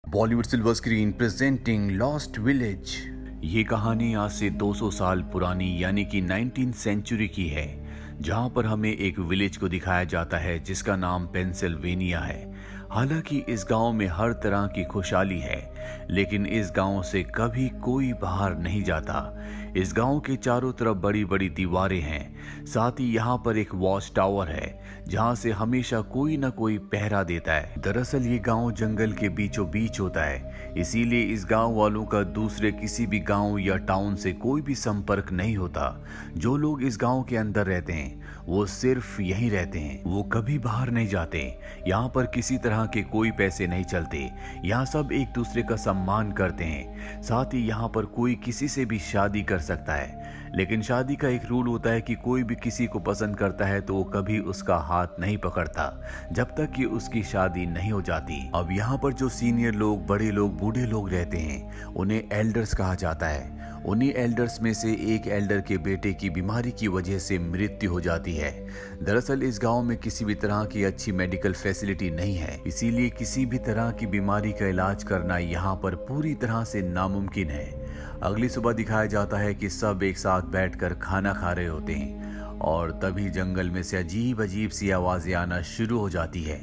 Bollywood silver screen presenting lost village. ये कहानी आज से 200 साल पुरानी यानी कि 19th सेंचुरी की है, जहां पर हमें एक विलेज को दिखाया जाता है जिसका नाम पेंसिल्वेनिया है। हालांकि इस गांव में हर तरह की खुशहाली है, लेकिन इस गांव से कभी कोई बाहर नहीं जाता। इस गांव के चारों तरफ बड़ी बड़ी दीवारें हैं, साथ ही यहाँ पर एक वॉच टावर है जहाँ से हमेशा कोई न कोई पहरा देता है। दरअसल ये गांव जंगल के बीचों बीच होता है, इसीलिए इस गांव वालों का दूसरे किसी भी गांव या टाउन से कोई भी संपर्क नहीं होता। जो लोग इस गांव के अंदर रहते हैं वो सिर्फ यहीं रहते हैं, वो कभी बाहर नहीं जाते। यहाँ पर किसी तरह के कोई पैसे नहीं चलते, यहाँ सब एक दूसरे का सम्मान करते हैं। साथ ही यहाँ पर कोई किसी से भी शादी कर सकता है, लेकिन शादी का एक रूल होता है कि कोई भी किसी को पसंद करता है तो वो कभी उसका हाथ नहीं पकड़ता जब तक कि उसकी शादी नहीं हो जाती। अब यहाँ पर जो सीनियर लोग, बड़े लोग, बूढ़े लोग रहते हैं उन्हें एल्डर्स कहा जाता है। उन्हीं एल्डर्स में से एक एल्डर के बेटे की बीमारी की वजह से मृत्यु हो जाती है। दरअसल इस गांव में किसी भी तरह की अच्छी मेडिकल फैसिलिटी नहीं है, इसीलिए किसी भी तरह की बीमारी का इलाज करना यहाँ पर पूरी तरह से नामुमकिन है। अगली सुबह दिखाया जाता है कि सब एक साथ बैठकर खाना खा रहे होते हैं और तभी जंगल में से अजीब अजीब सी आवाजें आना शुरू हो जाती है,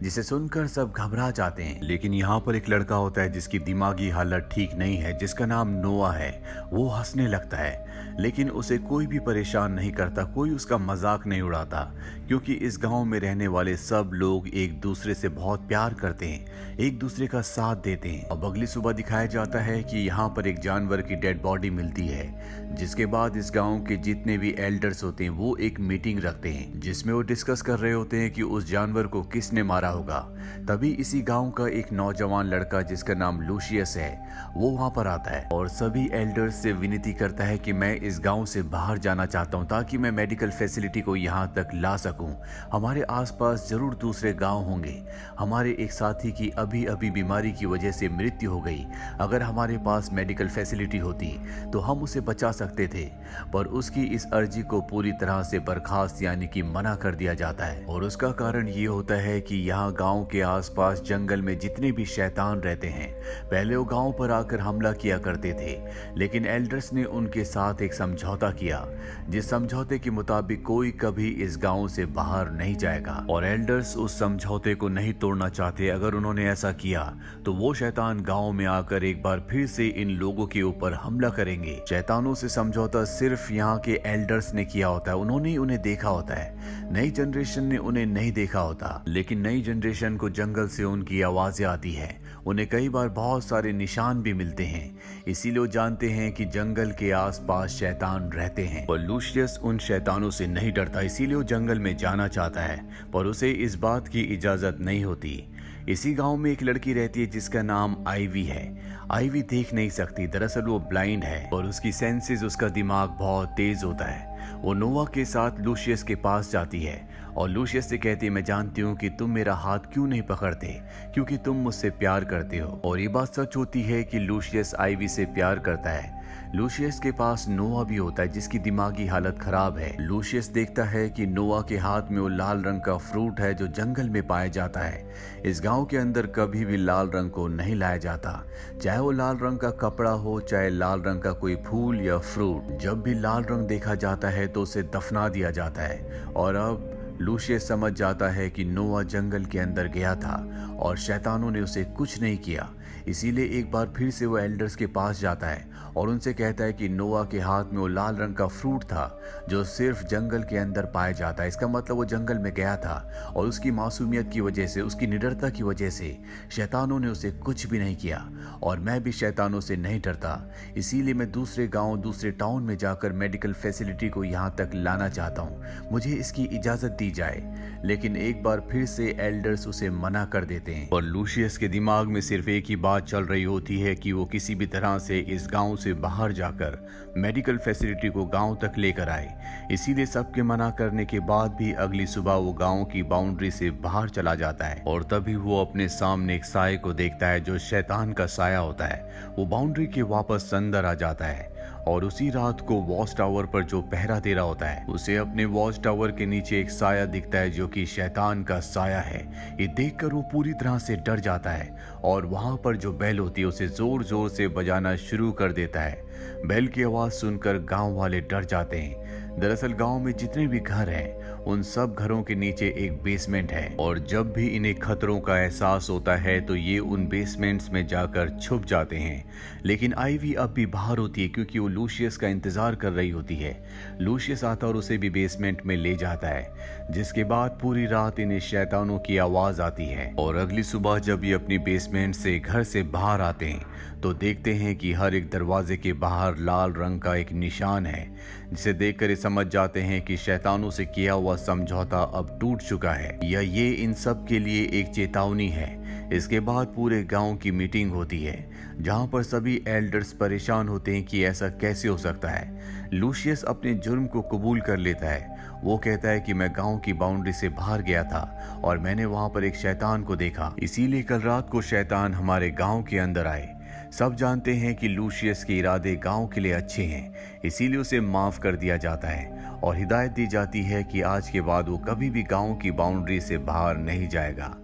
जिसे सुनकर सब घबरा जाते हैं। लेकिन यहाँ पर एक लड़का होता है जिसकी दिमागी हालत ठीक नहीं है, जिसका नाम नोआ है। वो हंसने लगता है, लेकिन उसे कोई भी परेशान नहीं करता, कोई उसका मजाक नहीं उड़ाता, क्योंकि इस गांव में रहने वाले सब लोग एक दूसरे से बहुत प्यार करते हैं, एक दूसरे का साथ देते हैं। अब अगली सुबह दिखाया जाता है कि यहाँ पर एक जानवर की डेड बॉडी मिलती है, जिसके बाद इस गांव के जितने भी एल्डर्स होते हैं वो एक मीटिंग रखते हैं, जिसमें वो डिस्कस कर रहे होते हैं कि उस जानवर को किसने मारा होगा। तभी इसी गांव का एक नौजवान लड़का जिसका नाम लूशियस है वो वहां पर आता है और सभी एल्डर्स से विनती करता है कि मैं इस गांव से बाहर जाना चाहता हूं ताकि मैं मेडिकल फैसिलिटी को यहां तक ला सकूं। हमारे आसपास जरूर दूसरे गांव होंगे। हमारे एक साथी की अभी अभी बीमारी की वजह से मृत्यु हो गई। अगर हमारे पास मेडिकल फैसिलिटी होती तो हम उसे बचा सकते थे, पर उसकी इस अर्जी को पूरी तरह से बर्खास्त यानी कि मना कर दिया जाता है। और उसका कारण ये होता है कि यहाँ गांव के आसपास जंगल में जितने भी शैतान रहते हैं पहले वो गांव पर आकर हमला किया करते थे, लेकिन एल्डर्स ने उनके साथ एक समझौता किया, जिस समझौते के मुताबिक कोई कभी इस गांव से बाहर नहीं जाएगा। और एल्डर्स उस समझौते को नहीं तोड़ना चाहते। अगर उन्होंने ऐसा किया तो वो शैतान गांव में आकर एक बार फिर से इन लोगों के ऊपर हमला करेंगे। शैतानों से समझौता सिर्फ यहाँ के एल्डर्स ने किया होता है, उन्होंने उन्हें देखा होता है, नई जनरेशन ने उन्हें नहीं देखा होता। लेकिन नई जनरेशन को जंगल से उनकी आवाजें आती है, उन्हें कई बार बहुत सारे निशान भी मिलते हैं, इसीलिए वो जानते हैं कि जंगल के आसपास शैतान रहते हैं। और लूशियस उन शैतानों से नहीं डरता, इसीलिए वो जंगल में जाना चाहता है, पर उसे इस बात की इजाजत नहीं होती। इसी गांव में एक लड़की रहती है जिसका नाम आईवी है। आईवी देख नहीं सकती, दरअसल वो ब्लाइंड है और उसकी सेंसेस, उसका दिमाग बहुत तेज होता है। वो नोवा के साथ लूशियस के पास जाती है और लूशियस से कहती है, मैं जानती हूँ कि तुम मेरा हाथ क्यों नहीं पकड़ते, क्योंकि तुम मुझसे प्यार करते हो। और ये बात सच होती है कि लूशियस आईवी से प्यार करता है। लूशियस के पास नोआ भी होता है जिसकी दिमागी हालत खराब है। लूशियस देखता है कि नोआ के हाथ में वो लाल रंग का फ्रूट है जो जंगल में पाया जाता है। इस गांव के अंदर कभी भी लाल रंग को नहीं लाया जाता, चाहे वो लाल रंग का कपड़ा हो, चाहे लाल रंग का कोई फूल या फ्रूट। जब भी लाल रंग देखा जाता है तो उसे दफना दिया जाता है। और अब लूशियस समझ जाता है कि नोआ जंगल के अंदर गया था और शैतानों ने उसे कुछ नहीं किया, इसीलिए एक बार फिर से वो एल्डर्स के पास जाता है और उनसे कहता है कि नोआ के हाथ में वो लाल रंग का फ्रूट था जो सिर्फ जंगल के अंदर पाया जाता है। इसका मतलब वो जंगल में गया था और उसकी मासूमियत की वजह से, उसकी निडरता की वजह से शैतानों ने उसे कुछ भी नहीं किया। और मैं भी शैतानों से नहीं डरता, इसीलिए मैं दूसरे गाँव, दूसरे टाउन में जाकर मेडिकल फैसिलिटी को यहाँ तक लाना चाहता हूँ, मुझे इसकी इजाजत दी जाए। लेकिन एक बार फिर से एल्डर्स उसे मना कर देते हैं और लूशियस के दिमाग में सिर्फ एक ही बात चल रही होती है कि वो किसी भी तरह से इस गांव से बाहर जाकर मेडिकल फैसिलिटी को गांव तक लेकर आए। इसीलिए सबके मना करने के बाद भी अगली सुबह वो गांव की बाउंड्री से बाहर चला जाता है और तभी वो अपने सामने एक साये को देखता है जो शैतान का साया होता है। वो बाउंड्री के वापस अंदर आ जाता है और उसी रात को वॉच टावर पर जो पहरा दे रहा होता है उसे अपने वॉच टावर के नीचे एक साया दिखता है जो कि शैतान का साया है। ये देखकर वो पूरी तरह से डर जाता है और वहां पर जो बेल होती है उसे जोर जोर से बजाना शुरू कर देता है। बेल की आवाज सुनकर गांव वाले डर जाते हैं। दरअसल गांव में जितने भी घर हैं उन सब घरों के नीचे एक बेसमेंट है और जब भी इन्हें खतरों का एहसास होता है तो ये उन बेसमेंट्स में जाकर छुप जाते हैं। लेकिन आइवी अब भी बाहर होती है क्योंकि वो लूशियस का इंतजार कर रही होती है। लूशियस आता और उसे भी बेसमेंट में ले जाता है, जिसके बाद पूरी रात इन्हें शैतानों की आवाज आती है। और अगली सुबह जब ये अपनी बेसमेंट से घर से बाहर आते हैं तो देखते हैं कि हर एक दरवाजे के बाहर लाल रंग का एक निशान है, जिसे देखकर समझ जाते हैं कि शैतानों से किया हुआ समझौता अब टूट चुका है या ये इन सब के लिए एक चेतावनी है। इसके बाद पूरे गांव की मीटिंग होती है जहां पर सभी एल्डर्स परेशान होते हैं कि ऐसा कैसे हो सकता है। लूशियस अपने जुर्म को कबूल कर लेता है। वो कहता है कि मैं गांव की बाउंड्री से बाहर गया था और मैंने वहां पर एक शैतान को देखा, इसीलिए कल रात को शैतान हमारे गांव के अंदर आए। सब जानते हैं कि लूशियस के इरादे गांव के लिए अच्छे हैं, इसीलिए उसे माफ कर दिया जाता है और हिदायत दी जाती है कि आज के बाद वो कभी भी गांव की बाउंड्री से बाहर नहीं जाएगा।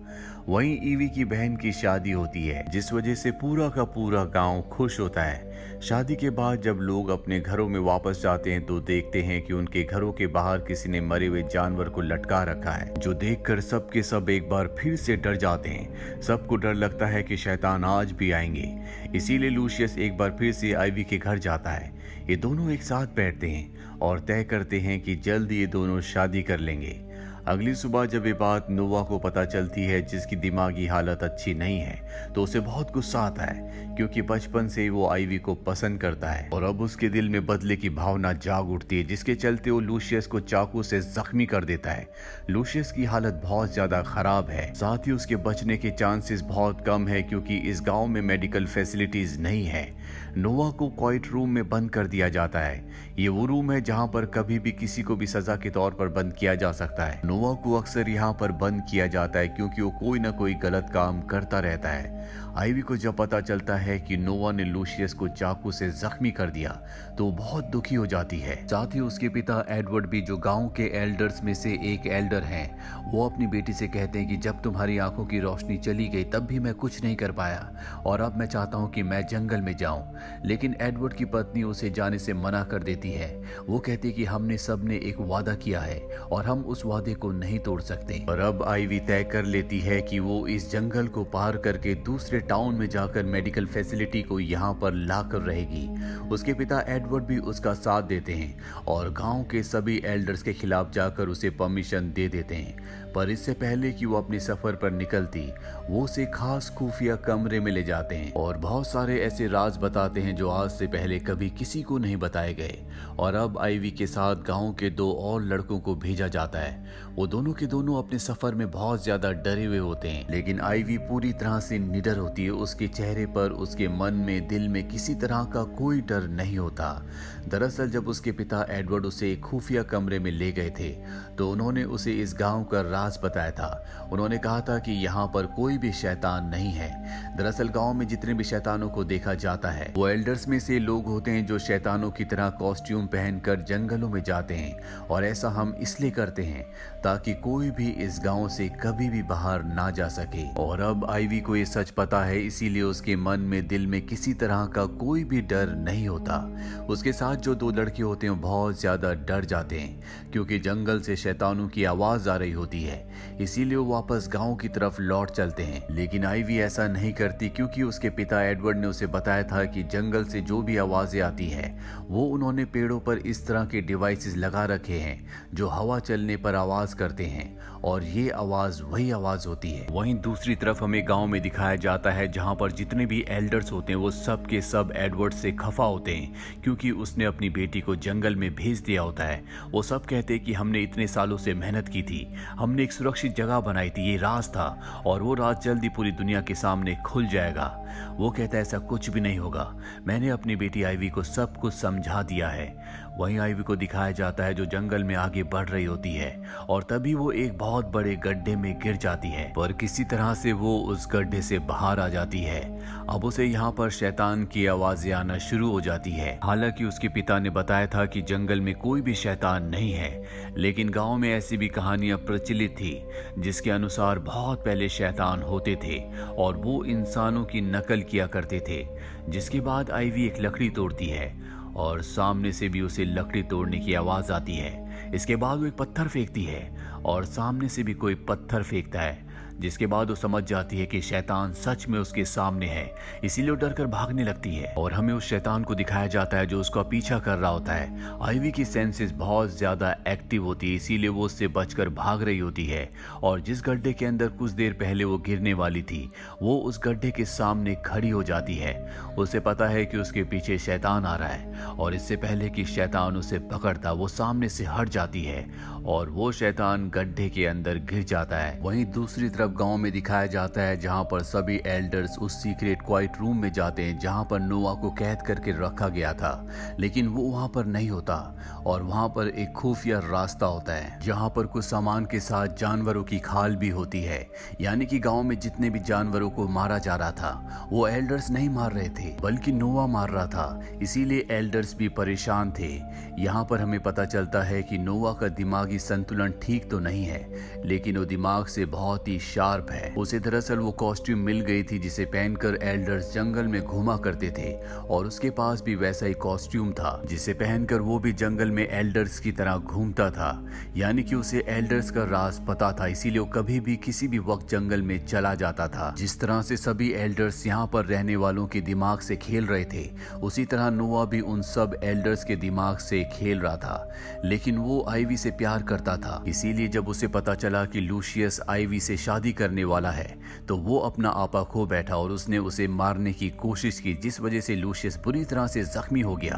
वहीं ईवी की बहन की शादी होती है, जिस वजह से पूरा का पूरा गांव खुश होता है। शादी के बाद जब लोग अपने घरों में वापस जाते हैं तो देखते हैं कि उनके घरों के बाहर किसी ने मरे हुए जानवर को लटका रखा है, जो देखकर सब के सब एक बार फिर से डर जाते हैं। सबको डर लगता है कि शैतान आज भी आएंगे, इसीलिए लूशियस एक बार फिर से आइवी के घर जाता है। ये दोनों एक साथ बैठते हैं और तय करते हैं कि जल्द ये दोनों शादी कर लेंगे। अगली सुबह जब ये बात नोवा को पता चलती है, जिसकी दिमागी हालत अच्छी नहीं है, तो उसे बहुत गुस्सा आता है क्योंकि बचपन से ही वो आइवी को पसंद करता है और अब उसके दिल में बदले की भावना जाग उठती है, जिसके चलते वो लूशियस को चाकू से जख्मी कर देता है। लूशियस की हालत बहुत ज्यादा खराब है, साथ ही उसके बचने के चांसेस बहुत कम है क्योंकि इस गांव में मेडिकल फैसिलिटीज नहीं है। नोवा को क्वाइट रूम में बंद कर दिया जाता है। ये वो रूम है जहां पर कभी भी किसी को भी सजा के तौर पर बंद किया जा सकता है। नोवा को अक्सर यहाँ पर बंद किया जाता है क्योंकि वो कोई ना कोई गलत काम करता रहता है। आइवी को जब पता चलता है कि नोवा ने लूशियस को चाकू से जख्मी कर दिया तो वो बहुत दुखी हो जाती है। साथ ही उसके पिता एडवर्ड भी, जो गांव के एल्डर्स में से एक एल्डर हैं, वो अपनी बेटी से कहते हैं कि जब तुम्हारी आंखों की रोशनी चली गई तब भी मैं कुछ नहीं कर पाया और अब मैं चाहता हूं कि मैं जंगल में जाऊं। लेकिन एडवर्ड की पत्नी उसे जाने से मना कर देती है। वो कहती है कि हमने सबने एक वादा किया है और हम उस वादे को नहीं तोड़ सकते। और अब आइवी तय कर लेती है कि वो इस जंगल को पार करके दूसरे टाउन में जाकर मेडिकल फैसिलिटी को यहाँ पर लाकर रहेगी। उसके पिता एडवर्ड भी उसका साथ देते हैं और गांव के सभी एल्डर्स के खिलाफ जाकर उसे परमिशन दे देते हैं। पर इससे पहले कि वो अपने सफर पर निकलती, वो उसे खास खुफिया कमरे में ले जाते हैं और बहुत सारे ऐसे राज बताते हैं जो आज से पहले कभी किसी को नहीं बताए गए। और अब आइवी के साथ गांव के दो और लड़कों को भेजा जाता है। वो दोनों के दोनों अपने सफर में बहुत ज्यादा डरे हुए होते हैं, लेकिन आइवी पूरी तरह से निडर होती है। उसके चेहरे पर, उसके मन में, दिल में किसी तरह का कोई डर नहीं होता। दरअसल जब उसके पिता एडवर्ड उसे एक खुफिया कमरे में ले गए थे तो उन्होंने उसे इस गांव का राज बताया था। उन्होंने कहा था कि यहाँ पर कोई भी शैतान नहीं है। दरअसल गांव में जितने भी शैतानों को देखा जाता है वो एल्डर्स में से लोग होते हैं जो शैतानों की तरह कॉस्ट्यूम पहनकर जंगलों में जाते हैं और ऐसा हम इसलिए करते हैं ताकि कोई भी इस गांव से कभी भी बाहर ना जा सके। और अब आइवी को ये सच पता है, इसीलिए उसके मन में, दिल में किसी तरह का कोई भी डर नहीं होता। उसके साथ जो दो लड़के होते हैं बहुत ज्यादा डर जाते हैं क्योंकि जंगल से शैतानों की आवाज आ रही होती है, इसीलिए वो वापस गांव की तरफ लौट चलते हैं। लेकिन आइवी ऐसा नहीं करती क्योंकि उसके पिता एडवर्ड ने उसे बताया था कि जंगल से जो भी आवाजें आती है वो उन्होंने पेड़ों पर इस तरह के डिवाइसेस लगा रखे हैं जो हवा चलने पर आवाज करते हैं और ये आवाज वही आवाज होती है। वहीं दूसरी तरफ हमें गांव में दिखाया जाता है जहां पर जितने भी एल्डर्स होते हैं वो सब के सब एडवर्ड से खफा होते हैं क्योंकि उसने अपनी बेटी को जंगल में भेज दिया होता है। वो सब कहते हैं कि हमने इतने सालों से मेहनत की थी, हमने एक सुरक्षित जगह बनाई थी, ये राज था और वो राज जल्दी पूरी दुनिया के सामने खुल जाएगा। वो कहता है ऐसा कुछ भी नहीं होगा, मैंने अपनी बेटी आइवी को सब कुछ समझा दिया है। वहीं आइवी को दिखाया जाता है जो जंगल में आगे बढ़ रही होती है और तभी वो एक बहुत बड़े गड्ढे में गिर जाती है, पर किसी तरह से वो उस गड्ढे से बाहर आ जाती है। अब उसे यहाँ पर शैतान की आवाजें आना शुरू हो जाती है। हालांकि उसके पिता ने बताया था कि जंगल में कोई भी शैतान नहीं है, लेकिन गांव में ऐसी भी कहानियां प्रचलित थी जिसके अनुसार बहुत पहले शैतान होते थे और वो इंसानों की नकल किया करते थे। जिसके बाद आइवी एक लकड़ी तोड़ती है और सामने से भी उसे लकड़ी तोड़ने की आवाज आती है। इसके बाद वो एक पत्थर फेंकती है और सामने से भी कोई पत्थर फेंकता है, जिसके बाद वो समझ जाती है कि शैतान सच में उसके सामने है, इसीलिए वो डरकर भागने लगती है और हमें उस शैतान को दिखाया जाता है जो उसका पीछा कर रहा होता है। आइवी की सेंसेस बहुत ज्यादा एक्टिव होती है, इसीलिए वो उससे बचकर भाग रही होती है और जिस गड्ढे के अंदर कुछ देर पहले वो गिरने वाली थी वो उस गड्ढे के सामने खड़ी हो जाती है। उसे पता है कि उसके पीछे शैतान आ रहा है और इससे पहले कि शैतान उसे पकड़ता वो सामने से हट जाती है और वो शैतान गड्ढे के अंदर गिर जाता है। वहीं दूसरी तरफ गांव में दिखाया जाता है जहां पर सभी एल्डर्स उस सीक्रेट क्वाइट रूम में जाते हैं जहां पर नोआ को कैद करके रखा गया था, लेकिन वो वहां पर नहीं होता और वहां पर एक खुफिया रास्ता होता है जहां पर कुछ सामान के साथ जानवरों की खाल भी होती है। यानी कि गांव में जितने भी जानवरों को मारा जा रहा था वो एल्डर्स नहीं मार रहे थे बल्कि नोआ मार रहा था, इसीलिए एल्डर्स भी परेशान थे। यहाँ पर हमें पता चलता है कि नोआ का दिमागी संतुलन ठीक तो नहीं है, लेकिन वो दिमाग से बहुत ही शार्प है। उसे दरअसल वो कॉस्ट्यूम मिल गई थी जिसे पहनकर एल्डर्स जंगल में घूमा करते थे और उसके पास भी वैसा ही कॉस्ट्यूम था जिसे पहनकर वो भी जंगल में एल्डर्स की तरह घूमता था। यानी कि उसे एल्डर्स का राज पता था, इसीलिए वो कभी भी किसी भी वक्त जंगल में चला जाता था। जिस तरह से सभी एल्डर्स यहाँ पर रहने वालों के दिमाग से खेल रहे थे, उसी तरह नोआ भी उन सब एल्डर्स के दिमाग से खेल रहा था। लेकिन वो आइवी से प्यार करता था, इसीलिए जब उसे पता चला कि लूशियस आइवी से शादी करने वाला है तो वो अपना आपा खो बैठा और उसने उसे मारने की कोशिश की, जिस वजह से लूशियस बुरी तरह से जख्मी हो गया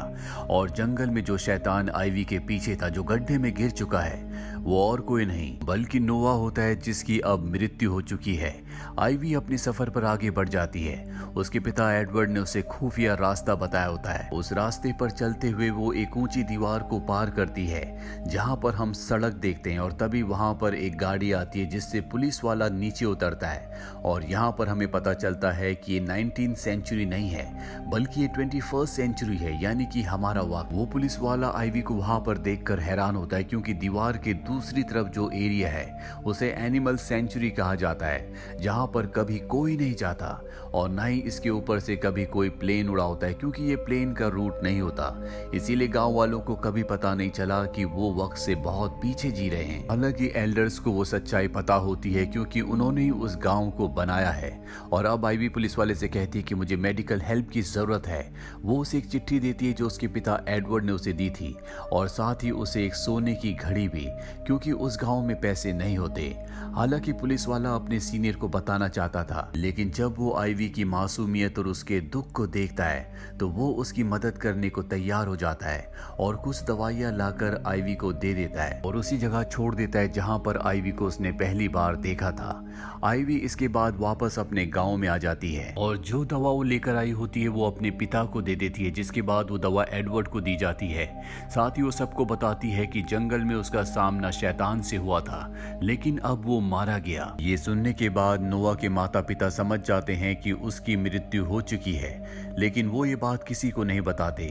और जंगल में जो शैतान आइवी के पीछे था जो गड्ढे में गिर चुका है वो और कोई नहीं बल्कि नोआ होता है जिसकी अब मृत्यु हो चुकी है। आइवी अपने सफर पर आगे बढ़ जाती है। उसके पिता एडवर्ड ने उसे खुफिया रास्ता बताया होता है। उस रास्ते पर चलते हुए वो एक ऊंची दीवार को पार करती है जहां पर हम सड़क देखते हैं और तभी वहां पर एक गाड़ी आती है जिससे पुलिस वाला नीचे उतरता है और यहाँ पर हमें पता चलता है कि ये 19th सेंचुरी नहीं है बल्कि ये 21st सेंचुरी है, यानी कि हमारा वक्त। वो पुलिस वाला आइवी को वहां पर देखकर हैरान होता है क्योंकि दीवार के दूसरी तरफ जो एरिया है उसे एनिमल सेंचुरी कहा जाता है जहां पर कभी कोई नहीं जाता और ना ही इसके ऊपर से कभी कोई प्लेन उड़ा होता है क्योंकि ये प्लेन का रूट नहीं होता। इसीलिए गांव वालों को कभी पता नहीं चला कि वो वक्त से बहुत पीछे जी रहे हैं। हालांकि एल्डर्स को वो सच्चाई पता होती है क्योंकि उन्होंने ही उस गांव को बनाया है। और अब आइवी पुलिस वाले से कहती है कि मुझे मेडिकल हेल्प की जरूरत है। वो उसे एक चिट्ठी देती है जो उसके पिता एडवर्ड ने उसे दी थी और साथ ही उसे एक सोने की घड़ी भी, क्योंकि उस गांव में पैसे नहीं होते। हालांकि पुलिस वाला अपने सीनियर को बताना चाहता था, लेकिन जब वो आइवी की मासूमियत और उसके दुख को देखता है तो वो उसकी मदद करने को तैयार हो जाता है और कुछ दवाइयां लाकर आइवी को दे देता है और उसी जगह छोड़ देता है जहां पर आइवी को उसने पहली बार देखा था। आइवी इसके बाद वापस अपने गांव में आ जाती है और जो दवा वो लेकर आई होती है वो अपने पिता को दे देती है, जिसके बाद वो दवा एडवर्ड को दी जाती है। साथ ही वो सबको बताती है कि जंगल में उसका सामना शैतान से हुआ था लेकिन अब वो मारा गया। ये सुनने के बाद नोआ के माता पिता समझ जाते हैं कि उसकी मृत्यु हो चुकी है, लेकिन वो ये बात किसी को नहीं बताते।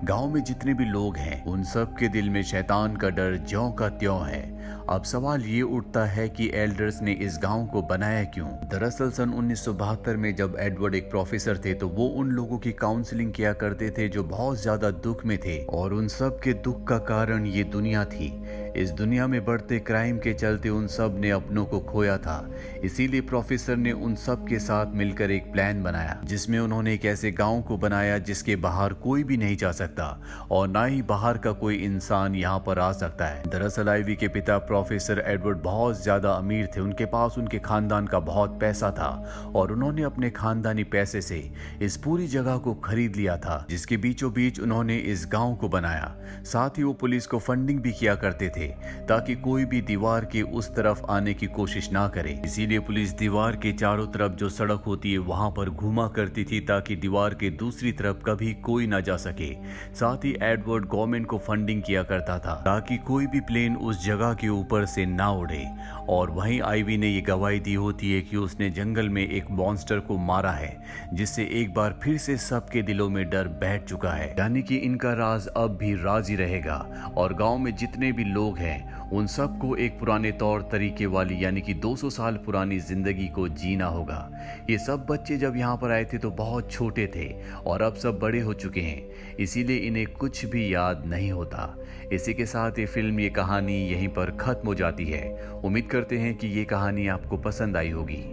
गांव में जितने भी लोग हैं उन सब के दिल में शैतान का डर ज्यों का त्यों है। अब सवाल ये उठता है कि एल्डर्स ने इस गांव को बनाया क्यों? दरअसल सन 1972 में जब एडवर्ड एक प्रोफेसर थे तो वो उन लोगों की काउंसलिंग किया करते थे जो बहुत ज्यादा दुख में थे और उन सब के दुख का कारण ये दुनिया थी। इस दुनिया में बढ़ते क्राइम के चलते उन सब ने अपनों को खोया था, इसीलिए प्रोफेसर ने उन सब के साथ मिलकर एक प्लान बनाया जिसमें उन्होंने एक ऐसे गांव को बनाया जिसके बाहर कोई भी नहीं जा सकता और ना ही बाहर का कोई इंसान यहाँ पर आ सकता है। दरअसल आइवी के पिता प्रोफेसर एडवर्ड बहुत ज्यादा अमीर थे, उनके पास उनके खानदान का बहुत पैसा था और उन्होंने अपने खानदानी पैसे से इस पूरी जगह को खरीद लिया था जिसके बीचों बीच उन्होंने इस गाँव को बनाया। साथ ही वो पुलिस को फंडिंग भी किया करते थे थे ताकि कोई भी दीवार के उस तरफ आने की कोशिश ना करे। इसीलिए पुलिस दीवार के चारों तरफ जो सड़क होती है वहां पर घुमा करती थी ताकि दीवार के दूसरी तरफ कभी कोई ना जा सके। साथ ही एडवर्ड गवर्नमेंट को फंडिंग किया करता था ताकि कोई भी प्लेन उस जगह के ऊपर से ना उड़े। और वहीं आइवी ने ये गवाही दी होती है कि उसने जंगल में एक मॉन्स्टर को मारा है, जिससे एक बार फिर से सबके दिलों में डर बैठ चुका है। यानी कि इनका राज अब भी राज ही रहेगा और गांव में जितने भी लोग हैं उन सबको एक पुराने तौर तरीके वाली यानी कि 200 साल पुरानी जिंदगी को जीना होगा। ये सब बच्चे जब यहाँ पर आए थे तो बहुत छोटे थे और अब सब बड़े हो चुके हैं, इसीलिए इन्हें कुछ भी याद नहीं होता। इसी के साथ ये फिल्म, ये कहानी यहीं पर खत्म हो जाती है। उम्मीद करते हैं कि ये कहानी आपको पसंद आई होगी।